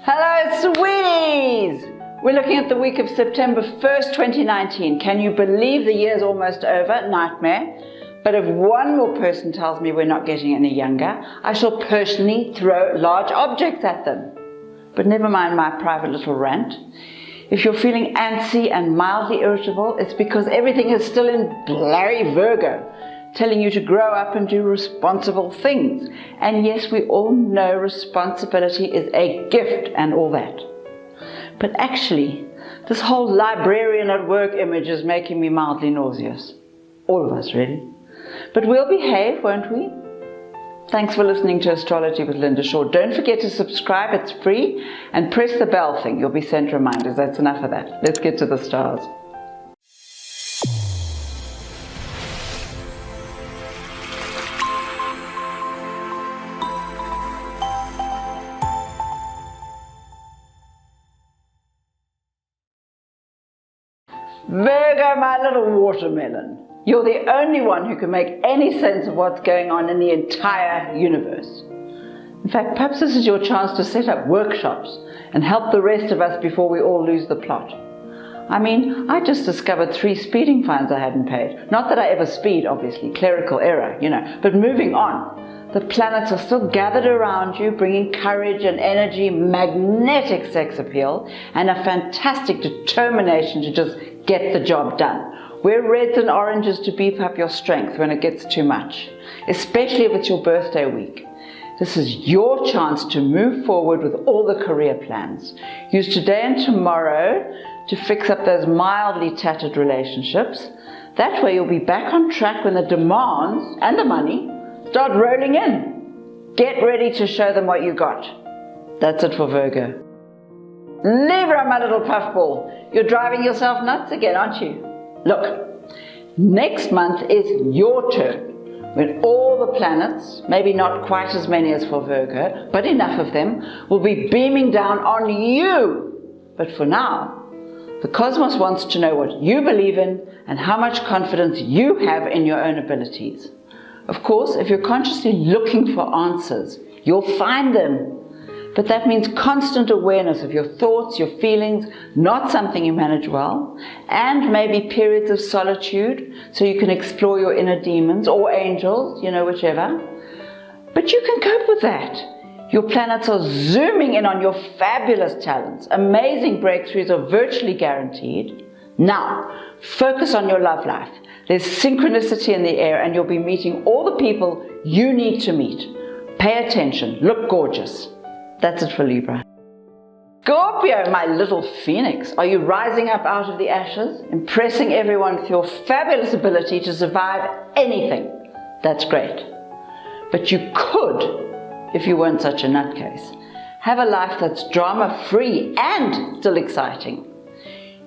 Hello, sweeties! We're looking at the week of September 1st, 2019. Can you believe the year's almost over? Nightmare. But if one more person tells me we're not getting any younger, I shall personally throw large objects at them. But never mind my private little rant. If you're feeling antsy and mildly irritable, it's because everything is still in blurry Virgo, telling you to grow up and do responsible things. And yes, we all know responsibility is a gift and all that. But actually, this whole librarian at work image is making me mildly nauseous. All of us, really. But we'll behave, won't we? Thanks for listening to Astrology with Linda Shaw. Don't forget to subscribe, it's free, and press the bell thing. You'll be sent reminders. That's enough of that. Let's get to the stars. Virgo, my little watermelon. You're the only one who can make any sense of what's going on in the entire universe. In fact, perhaps this is your chance to set up workshops and help the rest of us before we all lose the plot. I mean, I just discovered 3 speeding fines I hadn't paid. Not that I ever speed, obviously, clerical error, but moving on. The planets are still gathered around you, bringing courage and energy, magnetic sex appeal, and a fantastic determination to just get the job done. Wear reds and oranges to beef up your strength when it gets too much, especially if it's your birthday week. This is your chance to move forward with all the career plans. Use today and tomorrow to fix up those mildly tattered relationships. That way you'll be back on track when the demands and the money start rolling in. Get ready to show them what you got. That's it for Virgo. Libra, my little puffball. You're driving yourself nuts again, aren't you? Look, next month is your turn, when all the planets, maybe not quite as many as for Virgo, but enough of them, will be beaming down on you. But for now, the cosmos wants to know what you believe in and how much confidence you have in your own abilities. Of course, if you're consciously looking for answers, you'll find them. But that means constant awareness of your thoughts, your feelings, not something you manage well, and maybe periods of solitude so you can explore your inner demons or angels, whichever. But you can cope with that. Your planets are zooming in on your fabulous talents. Amazing breakthroughs are virtually guaranteed. Now, focus on your love life. There's synchronicity in the air and you'll be meeting all the people you need to meet. Pay attention. Look gorgeous. That's it for Libra. Scorpio, my little phoenix. Are you rising up out of the ashes, impressing everyone with your fabulous ability to survive anything? That's great. But you could, if you weren't such a nutcase, have a life that's drama-free and still exciting.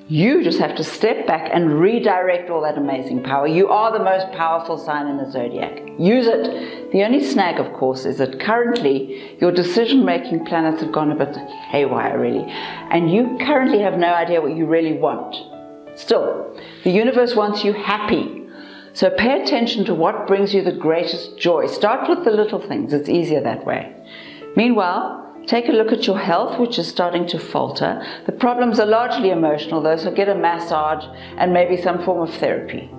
You just have to step back and redirect all that amazing power. You are the most powerful sign in the zodiac. Use it. The only snag, of course, is that currently your decision-making planets have gone a bit haywire, really, and you currently have no idea what you really want. Still, the universe wants you happy. So pay attention to what brings you the greatest joy. Start with the little things. It's easier that way. Meanwhile, take a look at your health, which is starting to falter. The problems are largely emotional, though, so get a massage and maybe some form of therapy.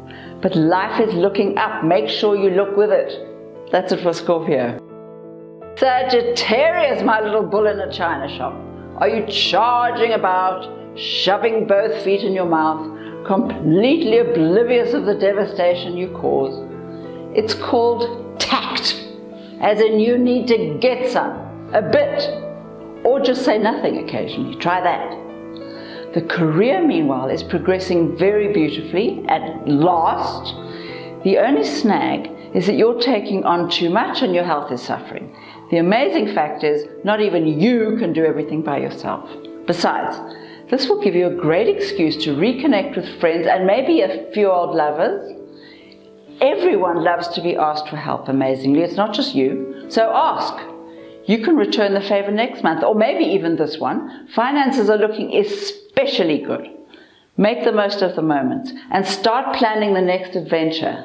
But life is looking up. Make sure you look with it. That's it for Scorpio. Sagittarius, my little bull in a china shop. Are you charging about, shoving both feet in your mouth, completely oblivious of the devastation you cause? It's called tact, as in you need to get some. A bit, or just say nothing occasionally. Try that. The career, meanwhile, is progressing very beautifully at last. The only snag is that you're taking on too much and your health is suffering. The amazing fact is, not even you can do everything by yourself. Besides, this will give you a great excuse to reconnect with friends and maybe a few old lovers. Everyone loves to be asked for help, amazingly. It's not just you. So ask. You can return the favor next month, or maybe even this one. Finances are looking especially good. Make the most of the moment and start planning the next adventure.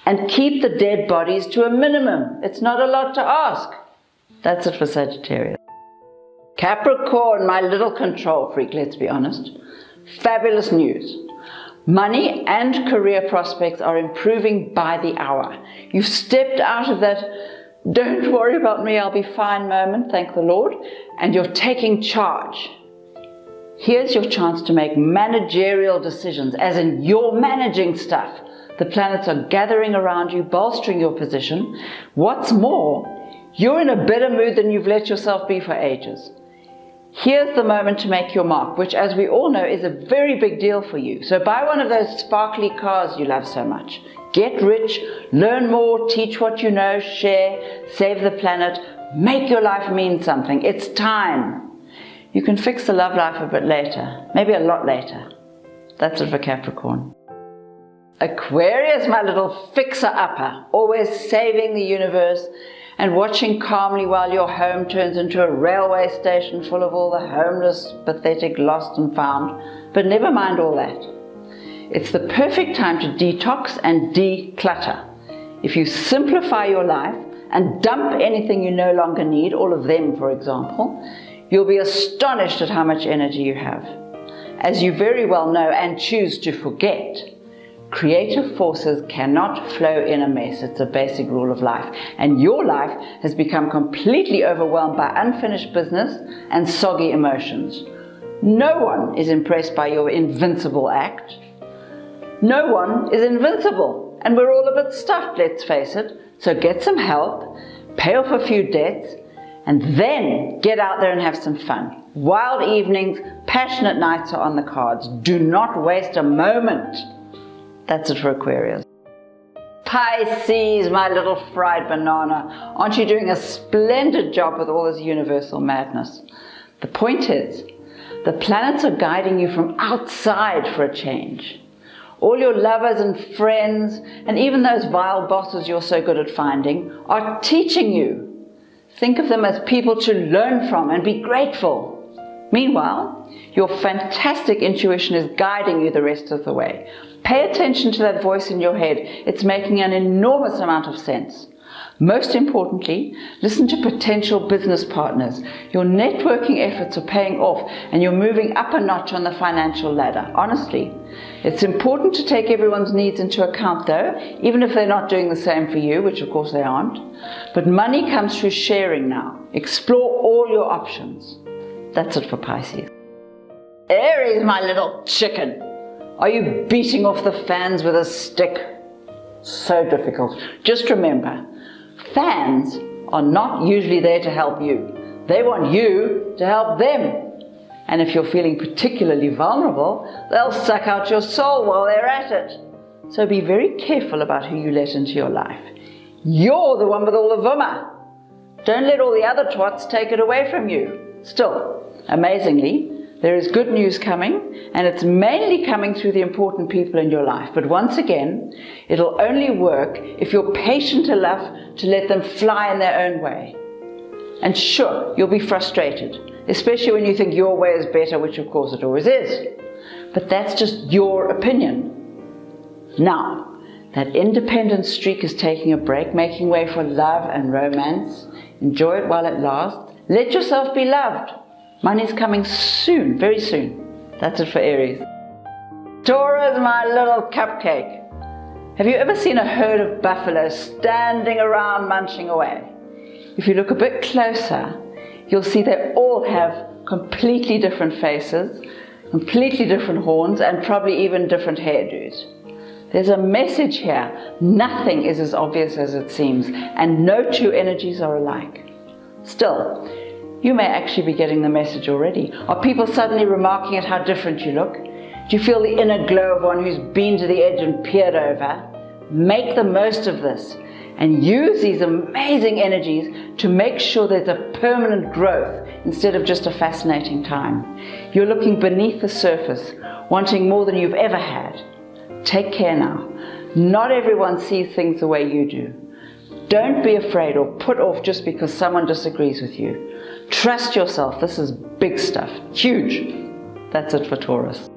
And keep the dead bodies to a minimum. It's not a lot to ask. That's it for Sagittarius. Capricorn, my little control freak, let's be honest. Fabulous news. Money and career prospects are improving by the hour. You've stepped out of that "don't worry about me, I'll be fine" moment, thank the Lord, and you're taking charge. Here's your chance to make managerial decisions, as in you're managing stuff. The planets are gathering around you, bolstering your position. What's more, you're in a better mood than you've let yourself be for ages. Here's the moment to make your mark, which, as we all know, is a very big deal for you. So buy one of those sparkly cars you love so much. Get rich, learn more, teach what you know, share, save the planet, make your life mean something. It's time. You can fix the love life a bit later, maybe a lot later. That's it for Capricorn. Aquarius, my little fixer-upper, always saving the universe and watching calmly while your home turns into a railway station full of all the homeless, pathetic, lost and found. But never mind all that. It's the perfect time to detox and declutter. If you simplify your life and dump anything you no longer need, all of them for example, you'll be astonished at how much energy you have. As you very well know and choose to forget, creative forces cannot flow in a mess. It's a basic rule of life. And your life has become completely overwhelmed by unfinished business and soggy emotions. No one is impressed by your invincible act. No one is invincible. And we're all a bit stuffed, let's face it. So get some help, pay off a few debts, and then get out there and have some fun. Wild evenings, passionate nights are on the cards. Do not waste a moment. That's it for Aquarius. Pisces, my little fried banana. Aren't you doing a splendid job with all this universal madness? The point is, the planets are guiding you from outside for a change. All your lovers and friends, and even those vile bosses you're so good at finding, are teaching you. Think of them as people to learn from and be grateful. Meanwhile, your fantastic intuition is guiding you the rest of the way. Pay attention to that voice in your head. It's making an enormous amount of sense. Most importantly, listen to potential business partners. Your networking efforts are paying off and you're moving up a notch on the financial ladder. Honestly, it's important to take everyone's needs into account though, even if they're not doing the same for you, which of course they aren't. But money comes through sharing now. Explore all your options. That's it for Pisces. Aries, my little chicken. Are you beating off the fans with a stick? So difficult. Just remember, fans are not usually there to help you. They want you to help them. And if you're feeling particularly vulnerable, they'll suck out your soul while they're at it. So be very careful about who you let into your life. You're the one with all the vummer. Don't let all the other twats take it away from you. Still, amazingly, there is good news coming, and it's mainly coming through the important people in your life. But once again, it'll only work if you're patient enough to let them fly in their own way. And sure, you'll be frustrated, especially when you think your way is better, which of course it always is. But that's just your opinion. Now, that independent streak is taking a break, making way for love and romance. Enjoy it while it lasts. Let yourself be loved. Money's coming soon, very soon. That's it for Aries. Taurus, my little cupcake. Have you ever seen a herd of buffaloes standing around munching away? If you look a bit closer, you'll see they all have completely different faces, completely different horns, and probably even different hairdos. There's a message here. Nothing is as obvious as it seems, and no two energies are alike. Still, you may actually be getting the message already. Are people suddenly remarking at how different you look? Do you feel the inner glow of one who's been to the edge and peered over? Make the most of this and use these amazing energies to make sure there's a permanent growth instead of just a fascinating time. You're looking beneath the surface, wanting more than you've ever had. Take care now. Not everyone sees things the way you do. Don't be afraid or put off just because someone disagrees with you. Trust yourself. This is big stuff. Huge. That's it for Taurus.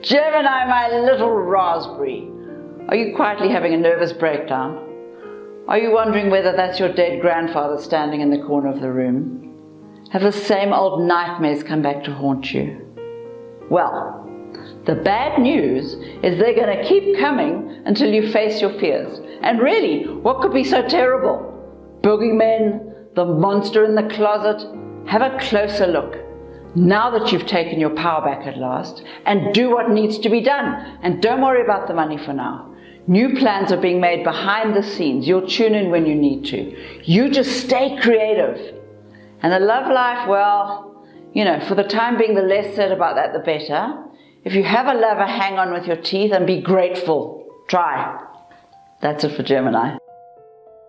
Gemini, my little raspberry. Are you quietly having a nervous breakdown? Are you wondering whether that's your dead grandfather standing in the corner of the room? have the same old nightmares come back to haunt you? Well, the bad news is they're going to keep coming until you face your fears. And really, what could be so terrible? Boogeymen, the monster in the closet? Have a closer look. Now that you've taken your power back at last, and do what needs to be done. And don't worry about the money for now. New plans are being made behind the scenes. You'll tune in when you need to. You just stay creative. And the love life, well, for the time being, the less said about that, the better. If you have a lover, hang on with your teeth and be grateful. Try. That's it for Gemini.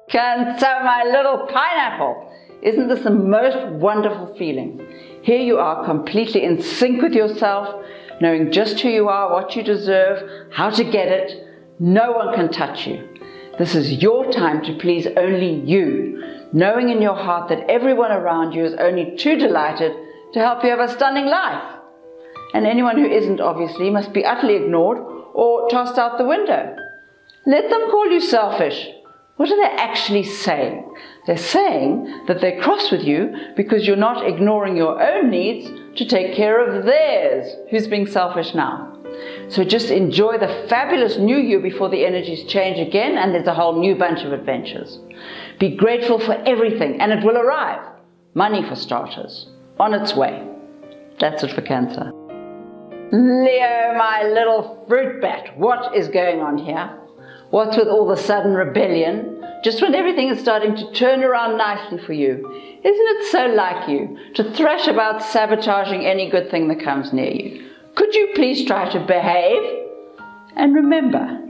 Cancer, my little pineapple. Isn't this the most wonderful feeling? Here you are, completely in sync with yourself, knowing just who you are, what you deserve, how to get it. No one can touch you. This is your time to please only you, knowing in your heart that everyone around you is only too delighted to help you have a stunning life. And anyone who isn't, obviously, must be utterly ignored or tossed out the window. Let them call you selfish. What are they actually saying? They're saying that they're cross with you because you're not ignoring your own needs to take care of theirs. Who's being selfish now? So just enjoy the fabulous new you before the energies change again and there's a whole new bunch of adventures. Be grateful for everything and it will arrive. Money for starters. On its way. That's it for Cancer. Leo, my little fruit bat. What is going on here? What's with all the sudden rebellion? Just when everything is starting to turn around nicely for you. Isn't it so like you to thrash about sabotaging any good thing that comes near you? Could you please try to behave? And remember,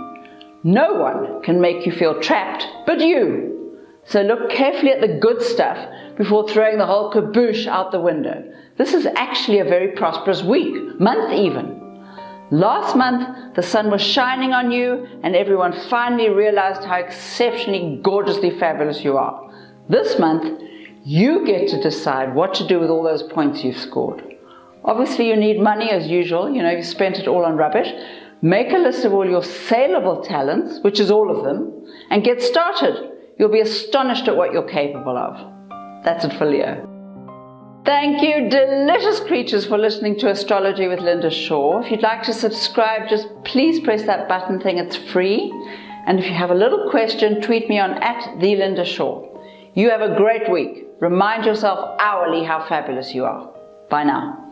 no one can make you feel trapped but you. So look carefully at the good stuff before throwing the whole caboose out the window. This is actually a very prosperous week, month even. Last month, the sun was shining on you and everyone finally realized how exceptionally gorgeously fabulous you are. This month, you get to decide what to do with all those points you've scored. Obviously, you need money as usual. You spent it all on rubbish. Make a list of all your saleable talents, which is all of them, and get started. You'll be astonished at what you're capable of. That's it for Leo. Thank you, delicious creatures, for listening to Astrology with Linda Shaw. If you'd like to subscribe, just please press that button thing. It's free. And if you have a little question, tweet me on @TheLindaShaw. You have a great week. Remind yourself hourly how fabulous you are. Bye now.